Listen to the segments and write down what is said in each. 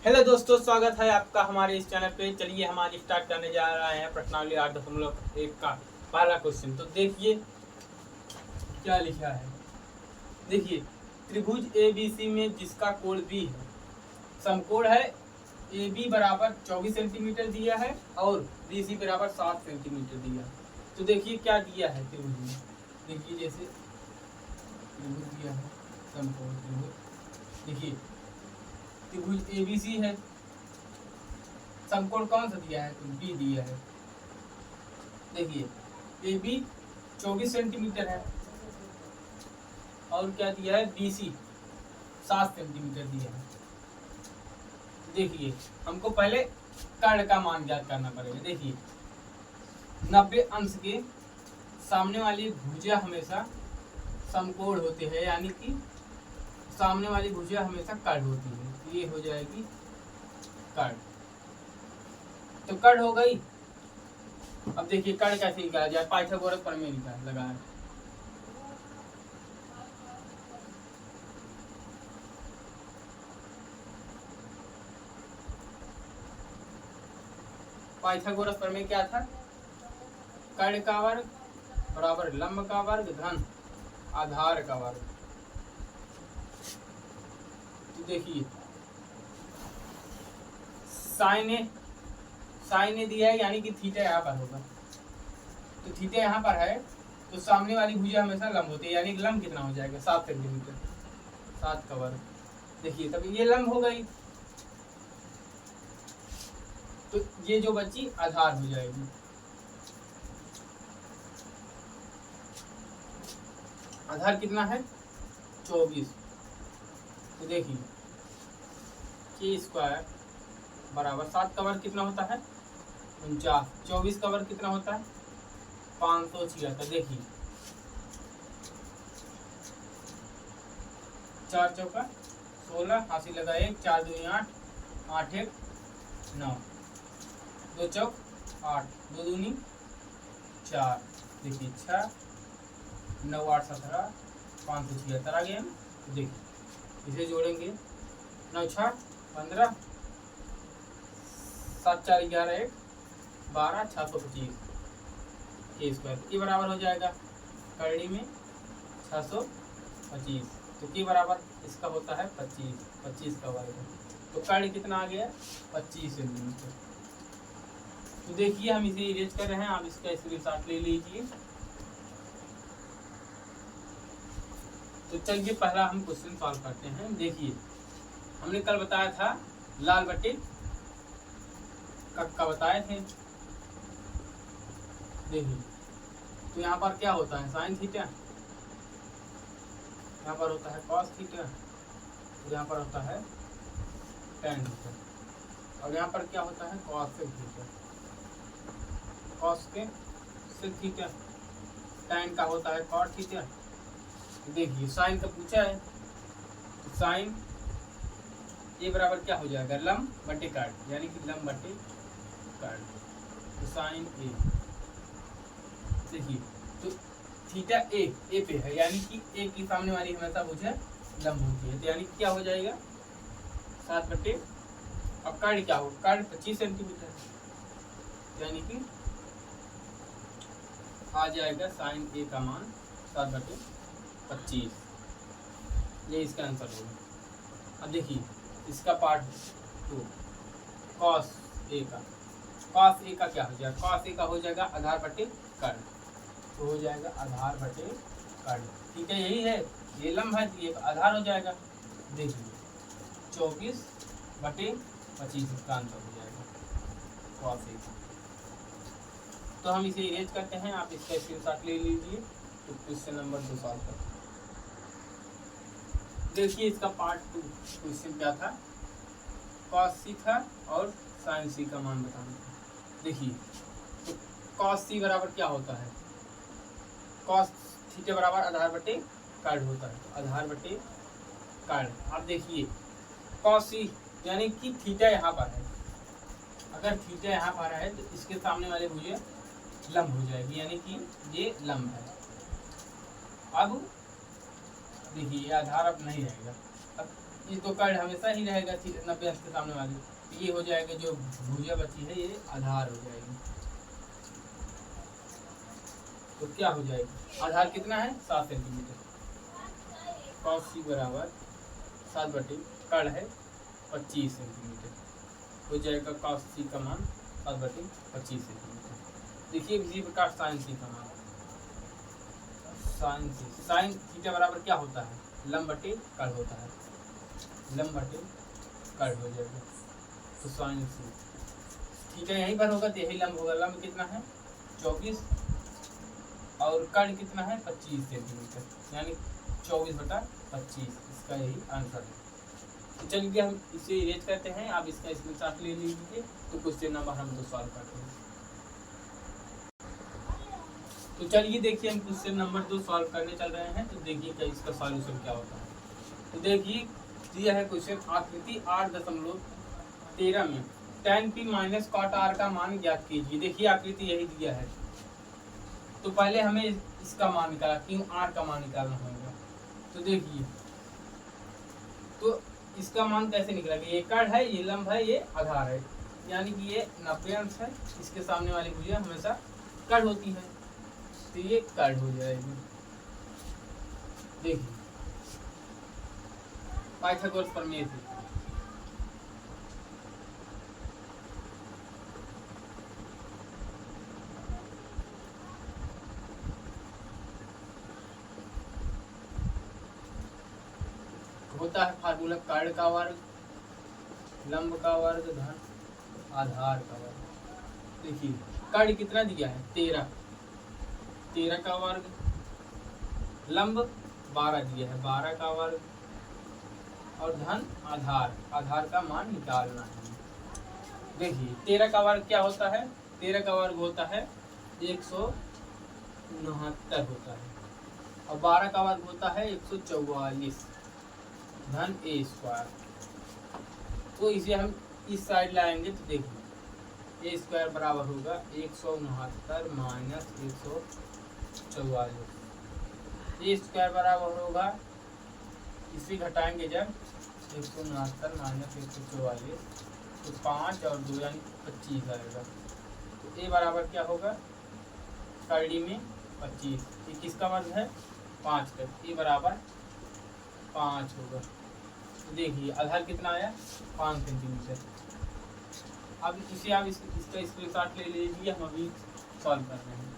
Hello दोस्तों, स्वागत है आपका हमारे इस चैनल पे। चलिए हम आज स्टार्ट करने जा रहे हैं प्रश्नावली 8.1 का पहला क्वेश्चन। तो देखिए क्या लिखा है। देखिए, त्रिभुज ABC में जिसका कोण B है, समकोण है AB बराबर 24 सेंटीमीटर दिया है और BC बराबर 7 सेंटीमीटर दिया है। तो देखिए क्या दिया है त्रिभुज में। देखिए जैसे त्रिभुज दिया है, समकोण त्रिभुज। देखिए त्रिभुज ABC है, समकोण कौन सा दिया है? तो B दिया है। देखिए AB 24 सेंटीमीटर है और क्या दिया है? BC 7 सेंटीमीटर दिया है। देखिए हमको पहले कर्ण का मान ज्ञात करना पड़ेगा। देखिए 90 अंश के सामने वाली भुजा हमेशा समकोण होते हैं, यानी कि सामने वाली भुजा हमेशा कर्ण होती है। ये हो जाएगी कर्ण। तो कर्ण हो गई। अब देखिए कर्ण कैसे निकाला जाए, पाइथागोरस प्रमेय निकाल लगाए। पाइथागोरस प्रमेय क्या था? कर्ण का वर्ग बराबर लंब का वर्ग धन आधार का वर्ग। तो देखिए साइन ने दिया है, यानी कि थीटा यहाँ पर होगा। तो थीटा यहाँ पर है, तो सामने वाली भुजा हमेशा लंब होती है, यानी लंब कितना हो जाएगा? 7 सेंटीमीटर, 7 का वर्ग। देखिए तब ये लंब हो गई, तो ये जो बची आधार हो जाएगी। आधार कितना है? 24। तो देखिए के स्क्वायर बराबर 7 का वर्ग कितना होता है? 49। 24 का वर्ग कितना होता है? 576। देखिए 4 चौका 16, हासिल लगा 1, 4 2 8, 8 1 9, 2 चौक 8, 2 दूनी 4। देखिए 6 9 8 17, 576 आ गया। देखिए इसे जोड़ेंगे, 9 6 15, 7 4 11 1 12, 625 के स्क्वायर के बराबर हो जाएगा। करड़ी में 625, तो के बराबर इसका होता है 25, 25 का वर्ग। तो कर्ण कितना आ गया? 25 सेंटीमीटर। तो देखिए हम इसे इरेज कर रहे हैं, आप इसका स्क्रीनशॉट ले लीजिए। तो चलिए पहला हम क्वेश्चन सॉल्व करते हैं। देखिए हमने कल बताया था लाल बटे कक्का बताए थे। देखिए तो यहाँ पर क्या होता है? साइन थीटा, यहाँ पर होता है कॉस थीटा, यहाँ पर होता है टेन थीटा, और यहाँ पर क्या होता है? Cosec theta. कॉस के सेक थीटा, टेन का होता है कॉट थीटा। देखिए साइन का पूछा है, साइन ए बराबर क्या हो जाएगा? लंब बटे काट, यानी कि लंब बटे काट। तो साइन ए, देखिए तो थीटा ए पे है, यानी कि ए की सामने वाली हमेशा भुजा लंब होती है। तो यानी कि क्या हो जाएगा? 7 बटे, अब कर्ण क्या होगा? कर्ण 25 सेंटीमीटर, यानी कि आ जाएगा साइन ए का मान 7 बटे 25। ये इसका आंसर होगा। अब देखिए इसका पार्ट 2, कॉस ए का। कॉस ए का क्या हो जाएगा? कॉस ए का हो जाएगा आधार बटे कर्ण, तो हो जाएगा आधार बटे कर्ण। ठीक है, यही है, ये लंब है तो ये आधार हो जाएगा। देखिए 24 बटे 25 इसका आंसर हो जाएगा कॉस ए का। तो हम इसे इरेज करते हैं, आप इसका स्क्रीनशॉट ले लीजिए। तो क्वेश्चन नंबर 2 सॉल्व करते हैं। देखिए इसका पार्ट 2 क्वेश्चन क्या था? कॉस सी था और साइन सी का मान बताना था। देखिए तो कॉस सी बराबर क्या होता है? कॉस थीटा बराबर आधार बटे कर्ण होता है, तो आधार बटे कर्ण। आप देखिए कॉस सी यानी कि थीटा यहाँ पर है, अगर थीटा यहाँ पर है तो इसके सामने वाले भुजा लंब हो जाएगी, यानी कि ये लंब है। अब देखिए ये आधार अब नहीं रहेगा, अब ये तो कर्ड हमेशा ही रहेगा 90 अंश के सामने वाली। तो ये हो जाएगा जो भुजा बची है ये आधार हो जाएगी। तो क्या हो जाएगी, आधार कितना है 7 सेंटीमीटर। कॉस सी बराबर 7 बटे कर्ड है 25 सेंटीमीटर हो जाएगा। कॉस सी का मान 7 बटे 25 सेंटीमीटर। देखिए इसी प्रकार साइन सी का मान, साइन सी, साइन थीटा बराबर क्या होता है, लंब बटे कर्ड होता है, लंब बटे कर्ड हो जाएगा। तो साइन सी थीटा यहीं पर होगा तो यही लंब होगा। लंब कितना है 24 और कर्ड कितना है 25 सेंटीमीटर, यानी 24 बटा 25, इसका यही आंसर है। तो चलिए हम इसे इरेज करते हैं, आप इसका स्क्रीनशॉट ले लीजिए। तो क्वेश्चन नंबर हम तो सॉल्व करते हैं। तो चलिए देखिए हम क्वेश्चन नंबर 2 सॉल्व करने चल रहे हैं। तो देखिए क्या इसका सॉल्यूशन क्या होता है। तो देखिए दिया है क्वेश्चन, आकृति 8.13 में tan p minus cot r का मान ज्ञात कीजिए। देखिए आकृति यही दिया है, तो पहले हमें इसका मान निकाला, क्यों r का मान निकालना होगा। तो देखिए तो इसका मान कैसे निकलेगा, ये कर्ड है, ये लंब है, ये आधार है, यानी कि ये 90 अंश है। इसके सामने वाली भुजा हमेशा कर्ड होती है, तो ये कर्ड हो जाएगी। देखिए पाइथागोरस प्रमेय से होता है फार्मूला, कर्ड का वर्ग, लंब का वर्ग धन आधार का वर्ग। देखिए कर्ड कितना दिया है 13 का वर्ग, लंब 12 दिया है 12 का वर्ग, और धन आधार का मान निकालना है। देखिए 13 का वर्ग क्या होता है, 13 का वर्ग होता है 169 होता है, और 12 का वर्ग होता है 144 धन a स्क्वायर। तो इसे हम इस साइड लाएंगे तो देखिए a स्क्वायर बराबर होगा 169 माइनस 144। a स्क्वायर बराबर होगा, इसे घटाएंगे जब 169 माइनस 144 तो 5 और 2 यानी 25 आएगा। तो a बराबर क्या होगा, कर्डी में 25, ये किसका वर्ग है 5 का, a बराबर 5 होगा। तो देखिए आधार कितना आया 5 सेंटीमीटर। अब इसे आप इसका स्क्रीनशॉट ले लीजिए, हम अभी सॉल्व कर रहे हैं।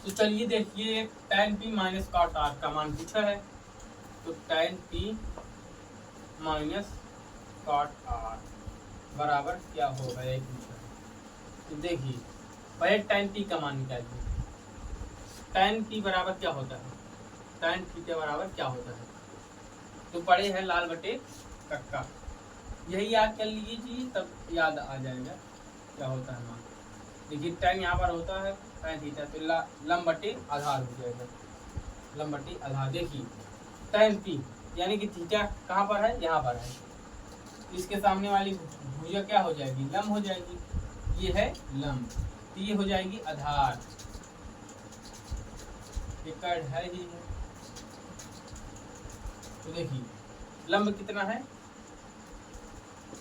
तो चलिए देखिए tan p minus cot r का मान पूछा है, तो tan p minus cot r बराबर क्या होगा एक पूछा है। तो देखिए पहले tan p का मान निकालिए। tan p बराबर क्या होता है, tan थीटा बराबर क्या होता है, तो पढ़े हैं लाल बटे कक्का, यही याद कर लीजिए तब याद आ जाएगा क्या होता है मान। देखिए tan यहाँ पर होता है tan थीटा, तो लंब बटे आधार हो जाएगा, लंब बटे आधार। देखिए tan p यानी कि थीटा कहाँ पर है, यहाँ पर है, इसके सामने वाली भुजा क्या हो जाएगी, लंब हो जाएगी, ये है लंब, तो ये हो जाएगी आधार, ये कर्ड है ही है। तो देखिए लंब कितना है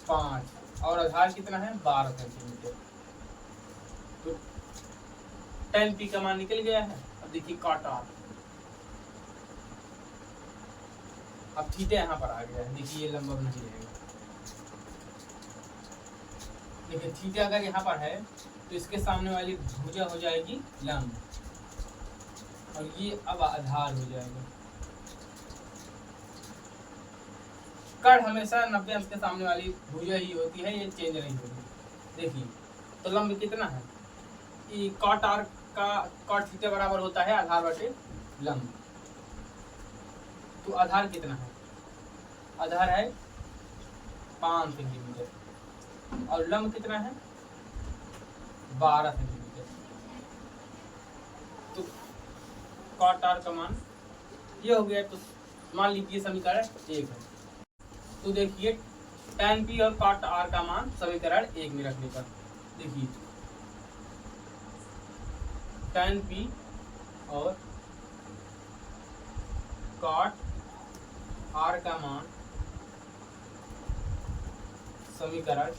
5 और आधार कितना है 12 सेंटीमीटर। तो tan p का मान निकल गया है। अब देखिए cot r, अब थीटा यहाँ पर आ गया है, देखिए ये लंब अब नहीं रहेगा। देखिए थीटा अगर यहाँ पर है तो इसके सामने वाली भुजा हो जाएगी लंब, और ये अब आधार हो जाएगा। कर्ड हमेशा 90 अंश के सामने वाली भुजा ही होती है, ये चेंज नहीं होगी। देखिए तो लंब कितना है, ये cot r का cot थीटा बराबर होता है आधार बटे लंब। तो आधार कितना है, आधार है 5 सेंटीमीटर और लंब कितना है 12 सेंटीमीटर। तो cot r का मान ये हो गया। तो मान लीजिए समीकरण 1 है। तो देखिए tan p और cot r का मान समीकरण 1 में रखने पर, देखिए tan p और cot आर का मान समीकरण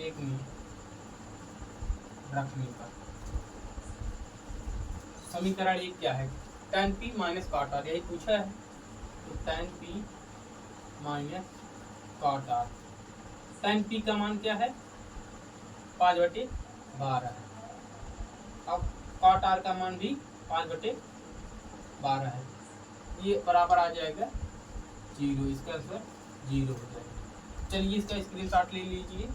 1 में रखने पर, समीकरण 1 क्या है, tan p minus cot r, यही पूछा है। तो tan p minus cot r, tan p का मान क्या है 5/12 है। अब cot r का मान भी 5/12 है, ये बराबर आ जाएगा 0, इसका आंसर 0 हो जाएगा। चलिए इसका स्क्रीनशॉट ले लीजिए।